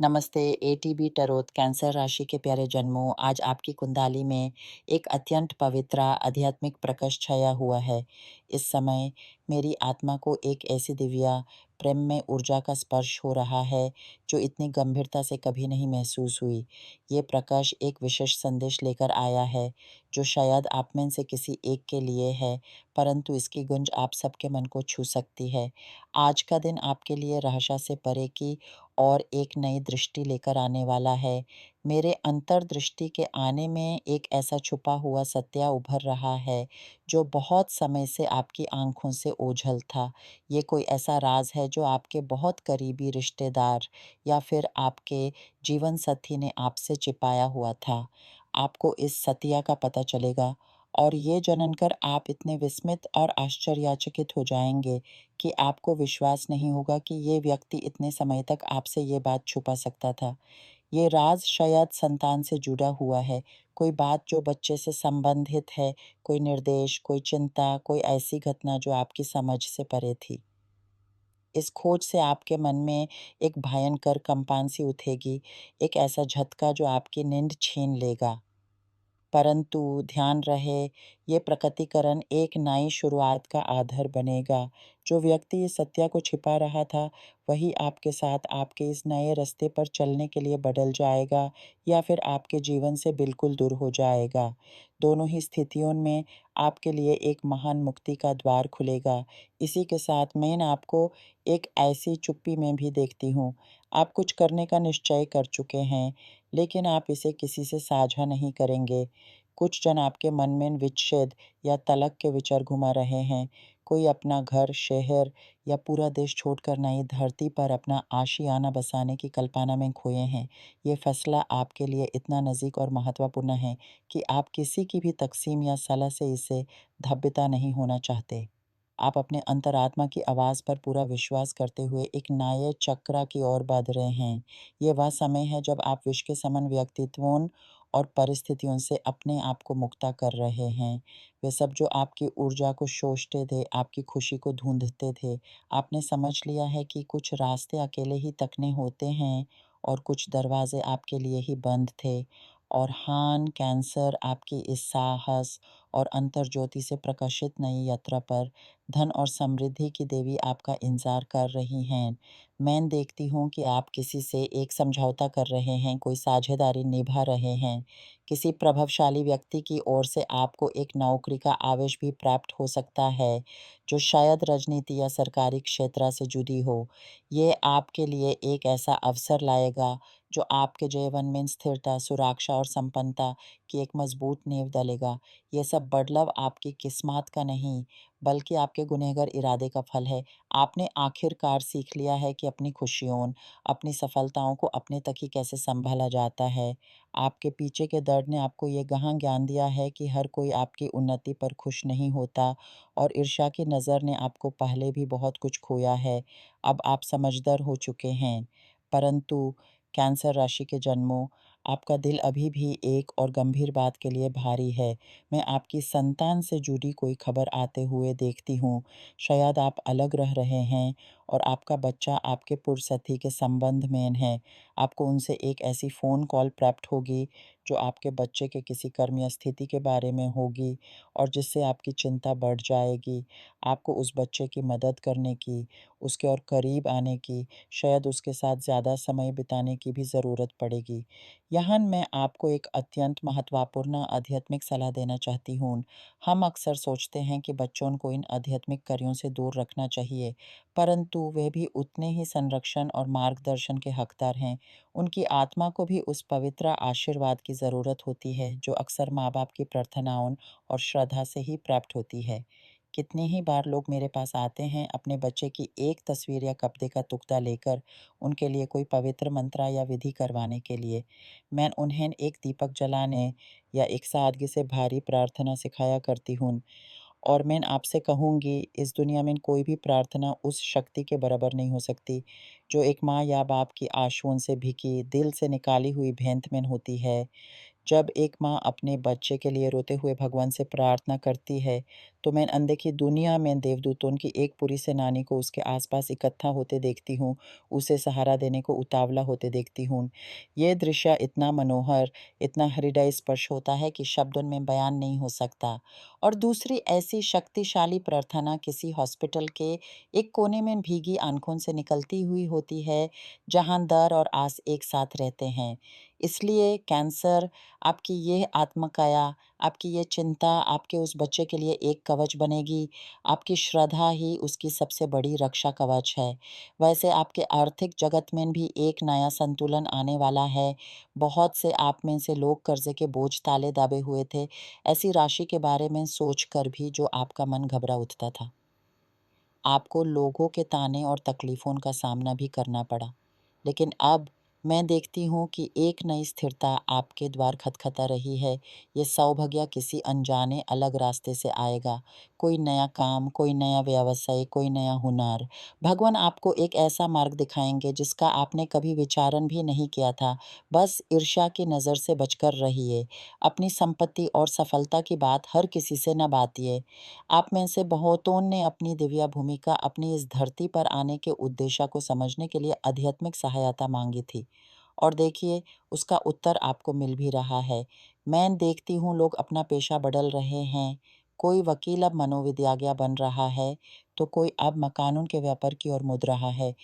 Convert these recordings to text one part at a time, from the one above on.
नमस्ते, ATB टरोट cancer राशि के प्यारे जन्मों, आज आपकी कुंडली में एक अत्यंत पवित्र आध्यात्मिक प्रकाश छाया हुआ है। इस समय मेरी आत्मा को एक ऐसी दिव्या प्रेम में ऊर्जा का स्पर्श हो रहा है, जो इतनी गंभीरता से कभी नहीं महसूस हुई। ये प्रकाश एक विशेष संदेश लेकर आया है, जो शायद आप में से किसी एक के लिए है, परंतु इसकी गूंज आप सबके मन को छू सकती है। आज का दिन आपके लिए रहस्य से परे की और एक नई दृष्टि लेकर आने वाला है। मेरे अंतर्दृष्टि के आने में एक ऐसा छुपा हुआ सत्य उभर रहा है, जो बहुत समय से आपकी आँखों से ओझल था। ये कोई ऐसा राज़ है जो आपके बहुत करीबी रिश्तेदार या फिर आपके जीवन साथी ने आपसे छिपाया हुआ था। आपको इस सत्य का पता चलेगा और ये जानकर आप इतने विस्मित और आश्चर्यचकित हो जाएँगे कि आपको विश्वास नहीं होगा कि ये व्यक्ति इतने समय तक आपसे ये बात छुपा सकता था। ये राज़ शायद संतान से जुड़ा हुआ है, कोई बात जो बच्चे से संबंधित है, कोई निर्देश, कोई चिंता, कोई ऐसी घटना जो आपकी समझ से परे थी। इस खोज से आपके मन में एक भयंकर कंपन सी उठेगी, एक ऐसा झटका जो आपकी नींद छीन लेगा। परंतु ध्यान रहे, ये प्रकटीकरण एक नई शुरुआत का आधार बनेगा। जो व्यक्ति इस सत्य को छिपा रहा था, वही आपके साथ आपके इस नए रास्ते पर चलने के लिए बदल जाएगा या फिर आपके जीवन से बिल्कुल दूर हो जाएगा। दोनों ही स्थितियों में आपके लिए एक महान मुक्ति का द्वार खुलेगा। इसी के साथ मैं आपको एक ऐसी चुप्पी में भी देखती हूँ। आप कुछ करने का निश्चय कर चुके हैं, लेकिन आप इसे किसी से साझा नहीं करेंगे। कुछ जन आपके मन में विच्छेद या तलाक के विचार घुमा रहे हैं। कोई अपना घर, शहर या पूरा देश छोड़कर नई धरती पर अपना आशियाना बसाने की कल्पना में खोए हैं। ये फैसला आपके लिए इतना नज़दीक और महत्वपूर्ण है कि आप किसी की भी तक़सीम या सलाह से इसे धब्बता नहीं होना चाहते। आप अपने अंतरात्मा की आवाज़ पर पूरा विश्वास करते हुए एक नए चक्र की ओर बढ़ रहे हैं। ये वह समय है जब आप विश्व के समान व्यक्तित्वों और परिस्थितियों से अपने आप को मुक्ता कर रहे हैं। वे सब जो आपकी ऊर्जा को सोचते थे, आपकी खुशी को ढूंढते थे। आपने समझ लिया है कि कुछ रास्ते अकेले ही तकने होते हैं और कुछ दरवाजे आपके लिए ही बंद थे। और हाँ, कैंसर आपकी इस साहस और अंतर्ज्योति से प्रकाशित नई यात्रा पर धन और समृद्धि की देवी आपका इंतजार कर रही हैं। मैं देखती हूँ कि आप किसी से एक समझौता कर रहे हैं, कोई साझेदारी निभा रहे हैं। किसी प्रभावशाली व्यक्ति की ओर से आपको एक नौकरी का आवेश भी प्राप्त हो सकता है, जो शायद राजनीति या सरकारी क्षेत्र से जुड़ी हो। ये आपके लिए एक ऐसा अवसर लाएगा, जो आपके जीवन में स्थिरता, सुरक्षा और संपन्नता की एक मजबूत नींव डालेगा। ये सब बदलाव आपकी किस्मत का नहीं, बल्कि आपके गुनहगार इरादे का फल है। आपने आखिरकार सीख लिया है कि अपनी खुशियों, अपनी सफलताओं को अपने तक ही कैसे सँभाला जाता है। आपके पीछे के दर्द ने आपको ये गहन ज्ञान दिया है कि हर कोई आपकी उन्नति पर खुश नहीं होता और ईर्ष्या की नज़र ने आपको पहले भी बहुत कुछ खोया है। अब आप समझदार हो चुके हैं। परंतु कैंसर राशि के जन्मों, आपका दिल अभी भी एक और गंभीर बात के लिए भारी है। मैं आपकी संतान से जुड़ी कोई खबर आते हुए देखती हूँ। शायद आप अलग रह रहे हैं और आपका बच्चा आपके पुरसाथी के संबंध में है। आपको उनसे एक ऐसी फ़ोन कॉल प्राप्त होगी, जो आपके बच्चे के किसी कर्म या स्थिति के बारे में होगी और जिससे आपकी चिंता बढ़ जाएगी। आपको उस बच्चे की मदद करने की, उसके और करीब आने की, शायद उसके साथ ज़्यादा समय बिताने की भी ज़रूरत पड़ेगी। यहाँ मैं आपको एक अत्यंत महत्वपूर्ण आध्यात्मिक सलाह देना चाहती हूँ। हम अक्सर सोचते हैं कि बच्चों को इन आध्यात्मिक कार्यों से दूर रखना चाहिए, परंतु वे भी उतने ही संरक्षण और मार्गदर्शन के हकदार हैं। उनकी आत्मा को भी उस पवित्र आशीर्वाद की ज़रूरत होती है, जो अक्सर माँ-बाप की प्रार्थनाओं और श्रद्धा से ही प्राप्त होती है। कितनी ही बार लोग मेरे पास आते हैं अपने बच्चे की एक तस्वीर या कपड़े का टुकड़ा लेकर, उनके लिए कोई पवित्र मंत्र या विधि करवाने के लिए। मैं उन्हें एक दीपक जलाने या एक सादगी से भारी प्रार्थना सिखाया करती हूँ। और मैं आपसे कहूँगी, इस दुनिया में कोई भी प्रार्थना उस शक्ति के बराबर नहीं हो सकती, जो एक माँ या बाप की आँसुओं से भीगी, दिल से निकाली हुई भेंट में होती है। जब एक माँ अपने बच्चे के लिए रोते हुए भगवान से प्रार्थना करती है, तो मैं अनदेखी दुनिया में देवदूतों की एक पूरी सेनानी को उसके आसपास इकट्ठा होते देखती हूँ, उसे सहारा देने को उतावला होते देखती हूँ। ये दृश्य इतना मनोहर, इतना हृदय स्पर्श होता है कि शब्दों में बयान नहीं हो सकता। और दूसरी ऐसी शक्तिशाली प्रार्थना किसी हॉस्पिटल के एक कोने में भीगी आँखों से निकलती हुई होती है, जहाँ डर और आस एक साथ रहते हैं। इसलिए कैंसर आपकी ये आत्मकाया, आपकी ये चिंता आपके उस बच्चे के लिए एक कवच बनेगी। आपकी श्रद्धा ही उसकी सबसे बड़ी रक्षा कवच है। वैसे आपके आर्थिक जगत में भी एक नया संतुलन आने वाला है। बहुत से आप में से लोग कर्ज़े के बोझ ताले दबे हुए थे। ऐसी राशि के बारे में सोचकर भी जो आपका मन घबरा उठता था। आपको लोगों के ताने और तकलीफ़ों का सामना भी करना पड़ा। लेकिन अब मैं देखती हूँ कि एक नई स्थिरता आपके द्वार खटखटा रही है। ये सौभाग्य किसी अनजाने अलग रास्ते से आएगा। कोई नया काम, कोई नया व्यवसाय, कोई नया हुनर। भगवान आपको एक ऐसा मार्ग दिखाएँगे जिसका आपने कभी विचारण भी नहीं किया था। बस ईर्ष्या की नज़र से बचकर रहिए। अपनी संपत्ति और सफलता की बात हर किसी से न बातिए। आप में से बहुतों ने अपनी दिव्य भूमिका, अपनी इस धरती पर आने के उद्देश्य को समझने के लिए आध्यात्मिक सहायता मांगी थी। और देखिए, उसका उत्तर आपको मिल भी रहा है। मैं देखती हूँ लोग अपना पेशा बदल रहे हैं। कोई वकील अब मनोवैज्ञानिक बन रहा है, तो कोई अब मकानों के व्यापार की ओर मुड़ रहा है।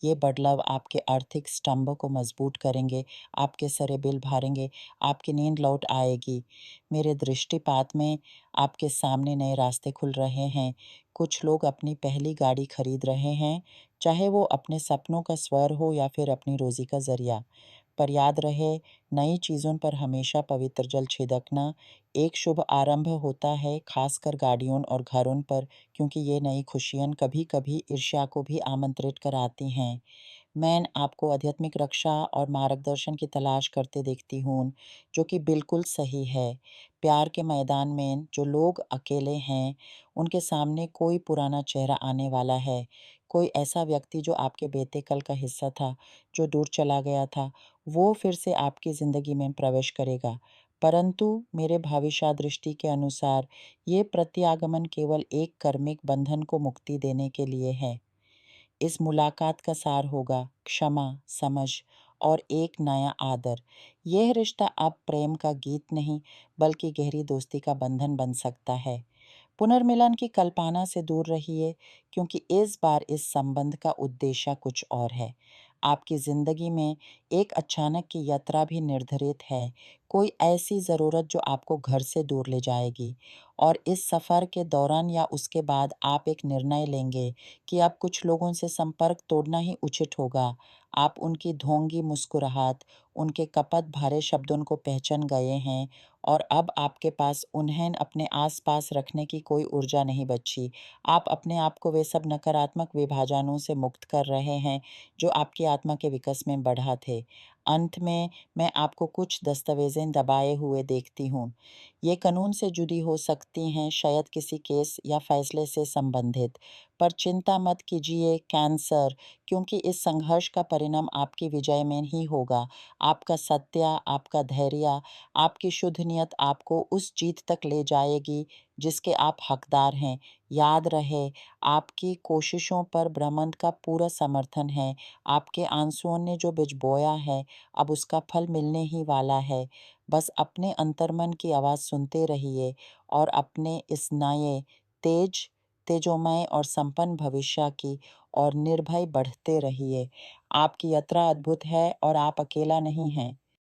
ये बदलाव आपके आर्थिक स्तंभ को मजबूत करेंगे, आपके सारे बिल भरेंगे, आपकी नींद लौट आएगी। मेरे दृष्टिपात में आपके सामने नए रास्ते खुल रहे हैं। कुछ लोग अपनी पहली गाड़ी खरीद रहे हैं, चाहे वो अपने सपनों का स्वर हो या फिर अपनी रोज़ी का ज़रिया। पर याद रहे, नई चीज़ों पर हमेशा पवित्र जल छिड़कना एक शुभ आरंभ होता है, खासकर गाड़ियों और घरों पर, क्योंकि ये नई खुशियाँ कभी-कभी ईर्ष्या को भी आमंत्रित कराती हैं। मैं आपको आध्यात्मिक रक्षा और मार्गदर्शन की तलाश करते देखती हूँ, जो कि बिल्कुल सही है। प्यार के मैदान में जो लोग अकेले हैं, उनके सामने कोई पुराना चेहरा आने वाला है। कोई ऐसा व्यक्ति जो आपके बेटे-कल का हिस्सा था, जो दूर चला गया था, वो फिर से आपकी ज़िंदगी में प्रवेश करेगा। परंतु मेरे भविष्य दृष्टि के अनुसार, ये प्रत्यागमन केवल एक कर्मिक बंधन को मुक्ति देने के लिए है। इस मुलाकात का सार होगा क्षमा, समझ और एक नया आदर। यह रिश्ता अब प्रेम का गीत नहीं, बल्कि गहरी दोस्ती का बंधन बन सकता है। पुनर्मिलन की कल्पना से दूर रहिए, क्योंकि इस बार इस संबंध का उद्देश्य कुछ और है। आपकी ज़िंदगी में एक अचानक की यात्रा भी निर्धारित है, कोई ऐसी ज़रूरत जो आपको घर से दूर ले जाएगी। और इस सफ़र के दौरान या उसके बाद आप एक निर्णय लेंगे कि अब कुछ लोगों से संपर्क तोड़ना ही उचित होगा। आप उनकी ढोंगी मुस्कुराहट, उनके कपट भरे शब्दों को पहचान गए हैं और अब आपके पास उन्हें अपने आस-पास रखने की कोई ऊर्जा नहीं बची। आप अपने आप को वे सब नकारात्मक विभाजनों से मुक्त कर रहे हैं, जो आपकी आत्मा के विकास में बाधा थे। अंत में, मैं आपको कुछ दस्तावेज़ें दबाए हुए देखती हूँ। ये कानून से जुड़ी हो सकती हैं, शायद किसी केस या फैसले से संबंधित। पर चिंता मत कीजिए कैंसर, क्योंकि इस संघर्ष का परिणाम आपकी विजय में ही होगा। आपका सत्य, आपका धैर्य, आपकी शुद्ध नियत आपको उस जीत तक ले जाएगी जिसके आप हकदार हैं। याद रहे, आपकी कोशिशों पर ब्रह्मांड का पूरा समर्थन है। आपके आंसुओं ने जो बीज बोया है, अब उसका फल मिलने ही वाला है। बस अपने अंतर्मन की आवाज़ सुनते रहिए और अपने इस नए, तेज तेजोमय और संपन्न भविष्य की और निर्भय बढ़ते रहिए। आपकी यात्रा अद्भुत है और आप अकेला नहीं हैं।